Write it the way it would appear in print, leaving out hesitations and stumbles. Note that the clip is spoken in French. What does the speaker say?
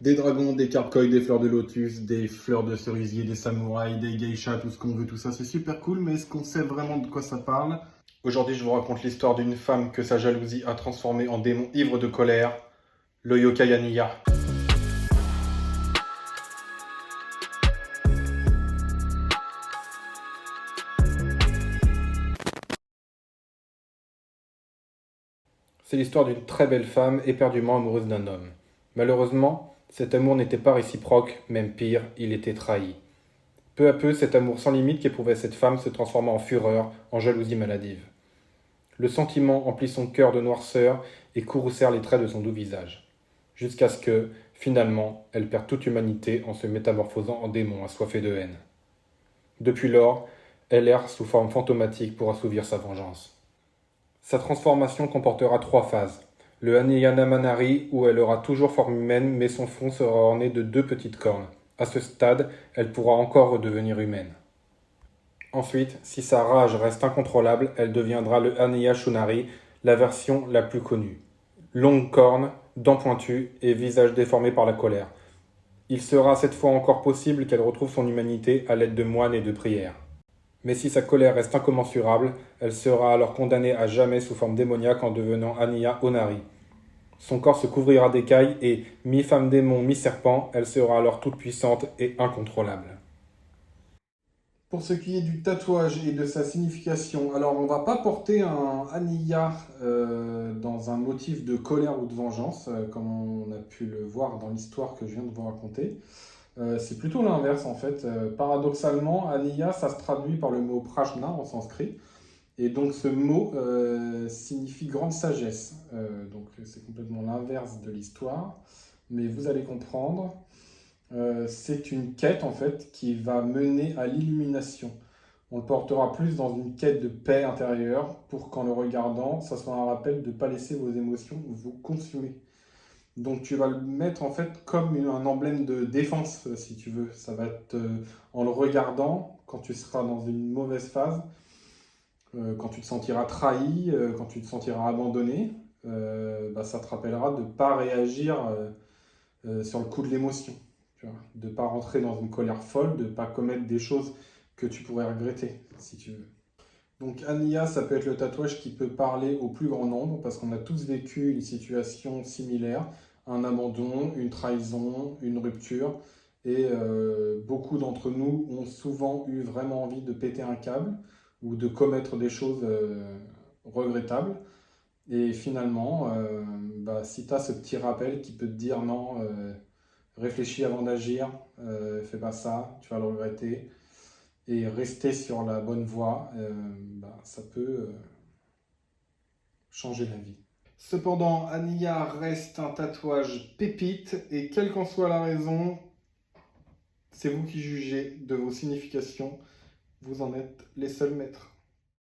Des dragons, des carcoïs, des fleurs de lotus, des fleurs de cerisier, des samouraïs, des geishas, tout ce qu'on veut, tout ça, c'est super cool, mais est-ce qu'on sait vraiment de quoi ça parle? Aujourd'hui, je vous raconte l'histoire d'une femme que sa jalousie a transformée en démon ivre de colère, le yokai Aniya. C'est l'histoire d'une très belle femme éperdument amoureuse d'un homme. Malheureusement, cet amour n'était pas réciproque, même pire, il était trahi. Peu à peu, cet amour sans limite qu'éprouvait cette femme se transforma en fureur, en jalousie maladive. Le sentiment emplit son cœur de noirceur et courroucèrent les traits de son doux visage. Jusqu'à ce que, finalement, elle perde toute humanité en se métamorphosant en démon assoiffé de haine. Depuis lors, elle erre sous forme fantomatique pour assouvir sa vengeance. Sa transformation comportera 3 phases. Le Haneyana Manari, où elle aura toujours forme humaine, mais son front sera orné de 2 petites cornes. À ce stade, elle pourra encore redevenir humaine. Ensuite, si sa rage reste incontrôlable, elle deviendra le Haneya Shunari, la version la plus connue. Longue corne, dents pointues et visage déformé par la colère. Il sera cette fois encore possible qu'elle retrouve son humanité à l'aide de moines et de prières. Mais si sa colère reste incommensurable, elle sera alors condamnée à jamais sous forme démoniaque en devenant Aniya Onari. Son corps se couvrira d'écailles et, mi-femme démon, mi-serpent, elle sera alors toute puissante et incontrôlable. Pour ce qui est du tatouage et de sa signification, alors on va pas porter un Aniya dans un motif de colère ou de vengeance, comme on a pu le voir dans l'histoire que je viens de vous raconter. C'est plutôt l'inverse en fait. Paradoxalement, Aniya, ça se traduit par le mot prajna en sanskrit. Et donc ce mot signifie grande sagesse. Donc c'est complètement l'inverse de l'histoire. Mais vous allez comprendre. C'est une quête en fait qui va mener à l'illumination. On le portera plus dans une quête de paix intérieure pour qu'en le regardant, ça soit un rappel de ne pas laisser vos émotions vous consumer. Donc tu vas le mettre en fait comme un emblème de défense si tu veux. Ça va être en le regardant quand tu seras dans une mauvaise phase, quand tu te sentiras trahi, quand tu te sentiras abandonné, ça te rappellera de ne pas réagir sur le coup de l'émotion. De ne pas rentrer dans une colère folle, de ne pas commettre des choses que tu pourrais regretter, si tu veux. Donc Aniya, ça peut être le tatouage qui peut parler au plus grand nombre, parce qu'on a tous vécu une situation similaire, un abandon, une trahison, une rupture, et beaucoup d'entre nous ont souvent eu vraiment envie de péter un câble, ou de commettre des choses regrettables. Et finalement, si tu as ce petit rappel qui peut te dire non, réfléchis avant d'agir, fais pas ça, tu vas le regretter. Et rester sur la bonne voie, ça peut changer la vie. Cependant, Aniya reste un tatouage pépite et quelle qu'en soit la raison, c'est vous qui jugez de vos significations. Vous en êtes les seuls maîtres.